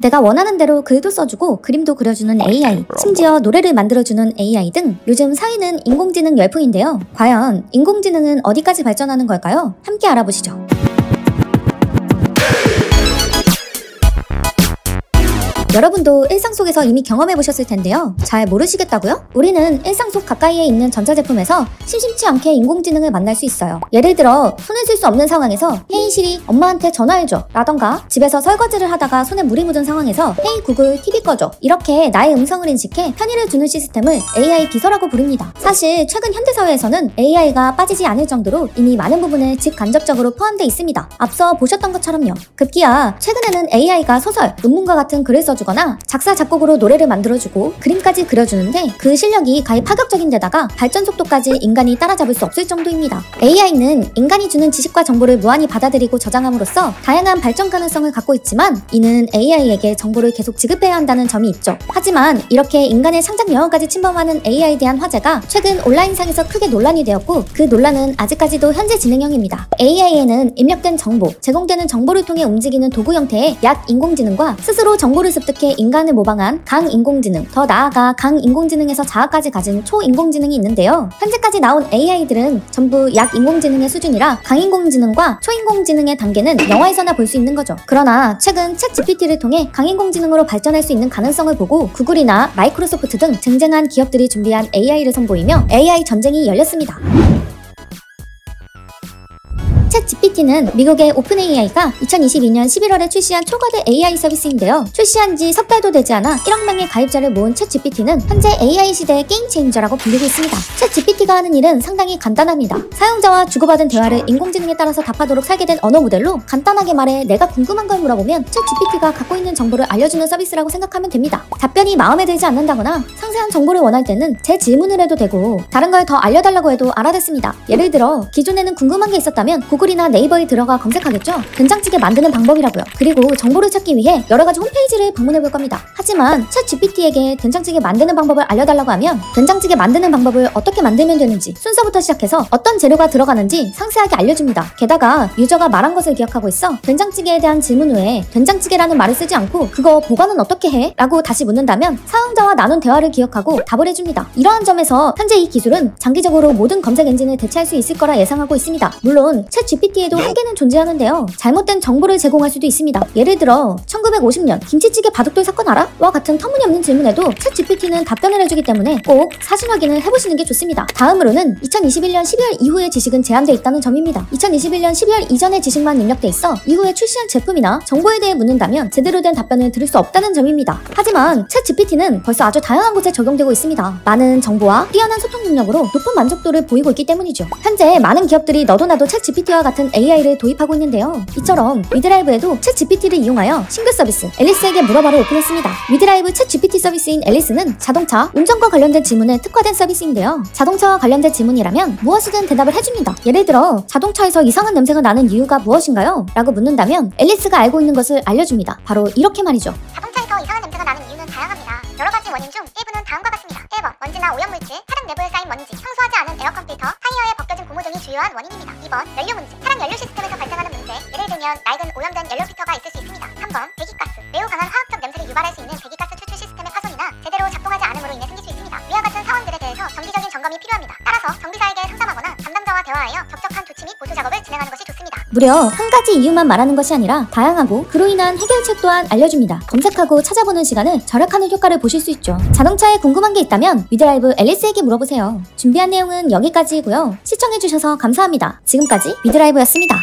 내가 원하는 대로 글도 써주고 그림도 그려주는 AI, 심지어 노래를 만들어주는 AI 등 요즘 사회는 인공지능 열풍인데요. 과연 인공지능은 어디까지 발전하는 걸까요? 함께 알아보시죠. 여러분도 일상 속에서 이미 경험해보셨을 텐데요. 잘 모르시겠다고요? 우리는 일상 속 가까이에 있는 전자제품에서 심심치 않게 인공지능을 만날 수 있어요. 예를 들어 손을 쓸 수 없는 상황에서 헤이 시리 엄마한테 전화해줘 라던가, 집에서 설거지를 하다가 손에 물이 묻은 상황에서 헤이 구글 TV 꺼줘, 이렇게 나의 음성을 인식해 편의를 주는 시스템을 AI 비서라고 부릅니다. 사실 최근 현대사회에서는 AI가 빠지지 않을 정도로 이미 많은 부분에 직간접적으로 포함되어 있습니다. 앞서 보셨던 것처럼요. 급기야 최근에는 AI가 소설, 논문과 같은 글을 써주거나 작사 작곡으로 노래를 만들어주고 그림까지 그려주는데 그 실력이 가히 파격적인데다가 발전 속도까지 인간이 따라잡을 수 없을 정도입니다. AI는 인간이 주는 지식과 정보를 무한히 받아들이고 저장함으로써 다양한 발전 가능성을 갖고 있지만, 이는 AI에게 정보를 계속 지급해야 한다는 점이 있죠. 하지만 이렇게 인간의 상상 영역까지 침범하는 AI에 대한 화제가 최근 온라인상에서 크게 논란이 되었고, 그 논란은 아직까지도 현재 진행형입니다. AI에는 입력된 정보, 제공되는 정보를 통해 움직이는 도구 형태의 약 인공지능과 스스로 정보를 습득해 인간을 모방한 강인공지능, 더 나아가 강인공지능에서 자아까지 가진 초인공지능이 있는데요. 현재까지 나온 AI들은 전부 약 인공지능의 수준이라 강인공지능과 초인공지능의 단계는 영화에서나 볼 수 있는 거죠. 그러나 최근 챗GPT를 통해 강인공지능으로 발전할 수 있는 가능성을 보고 구글이나 마이크로소프트 등 쟁쟁한 기업들이 준비한 AI를 선보이며 AI 전쟁이 열렸습니다. 챗GPT는 미국의 오픈AI가 2022년 11월에 출시한 초거대 AI 서비스인데요. 출시한 지 석 달도 되지 않아 1억 명의 가입자를 모은 챗GPT는 현재 AI 시대의 게임 체인저라고 불리고 있습니다. 챗GPT가 하는 일은 상당히 간단합니다. 사용자와 주고받은 대화를 인공지능에 따라서 답하도록 설계된 언어 모델로 간단하게 말해 내가 궁금한 걸 물어보면 챗GPT가 갖고 있는 정보를 알려주는 서비스라고 생각하면 됩니다. 답변이 마음에 들지 않는다거나 상세한 정보를 원할 때는 제 질문을 해도 되고, 다른 걸 더 알려달라고 해도 알아듣습니다. 예를 들어 기존에는 궁금한 게 있었다면 구글이나 네이버에 들어가 검색하겠죠. 된장찌개 만드는 방법이라고요. 그리고 정보를 찾기 위해 여러가지 홈페이지를 방문해볼 겁니다. 하지만 챗GPT에게 된장찌개 만드는 방법을 알려달라고 하면 된장찌개 만드는 방법을 어떻게 만들면 되는지, 순서부터 시작해서 어떤 재료가 들어가는지 상세하게 알려줍니다. 게다가 유저가 말한 것을 기억하고 있어 된장찌개에 대한 질문 후에 된장찌개라는 말을 쓰지 않고 그거 보관은 어떻게 해? 라고 다시 묻는다면 사용자와 나눈 대화를 기억하고 답을 해줍니다. 이러한 점에서 현재 이 기술은 장기적으로 모든 검색 엔진을 대체할 수 있을 거라 예상하고 있습니다. 물론 챗GPT에도 한계는 존재하는데요. 잘못된 정보를 제공할 수도 있습니다. 예를 들어 1950년 김치찌개 바둑돌 사건 알아? 와 같은 터무니없는 질문에도 챗GPT는 답변을 해주기 때문에 꼭 사실 확인을 해보시는 게 좋습니다. 다음으로는 2021년 12월 이후의 지식은 제한되어 있다는 점입니다. 2021년 12월 이전의 지식만 입력돼 있어 이후에 출시한 제품이나 정보에 대해 묻는다면 제대로 된 답변을 들을 수 없다는 점입니다. 하지만 챗GPT는 벌써 아주 다양한 곳에 적용되고 있습니다. 많은 정보와 뛰어난 소통 능력으로 높은 만족도를 보이고 있기 때문이죠. 현재 많은 기업들이 너도 나도 챗GPT와 같은 AI를 도입하고 있는데요. 이처럼 위드라이브에도 챗GPT를 이용하여 신규 서비스 앨리스에게 물어봐를 오픈했습니다. 위드라이브 챗GPT 서비스인 앨리스는 자동차, 운전과 관련된 질문에 특화된 서비스인데요. 자동차와 관련된 질문이라면 무엇이든 대답을 해줍니다. 예를 들어 자동차에서 이상한 냄새가 나는 이유가 무엇인가요? 라고 묻는다면 앨리스가 알고 있는 것을 알려줍니다. 바로 이렇게 말이죠. 자동차에서 이상한 냄새가 나는 이유는 다양합니다. 여러 가지 원인 중 일부는 다음과 같습니다. 1번, 먼지나 오염물질, 차량 내부에 쌓인 먼지, 청소하지 않은 에어컨 필터, 타이어에 벗겨진 고무 등이 주요한 원인입니다. 2번, 연료 문제, 차량 연료 시스템에서 발생하는 문제, 예를 들면 낡은 오염된 연료 필터가 있을 수 있습니다. 3번, 배기가스, 매우 강한 화학적 냄새를 유발할 수 있는 배기가스 추출 시스템의 파손이나 제대로 작동하지 않음으로 인해 생길 수 있습니다. 위와 같은 사원들에 대해서 정기적인 점검이 필요합니다. 따라서 정비사에게 상담하거나 담당자와 대화하여 적적한 조치 및 보수 작업을 진행하는 것이 좋습니다. 무려 한 가지 이유만 말하는 것이 아니라 다양하고 그로 인한 해결책 또한 알려줍니다. 검색하고 찾아보는 시간을 절약하는 효과를 보실 수 있죠. 자동차에 궁금한 게 있다면 위드라이브 앨리스에게 물어보세요. 준비한 내용은 여기까지이고요. 시청해주셔서 감사합니다. 지금까지 위드라이브였습니다.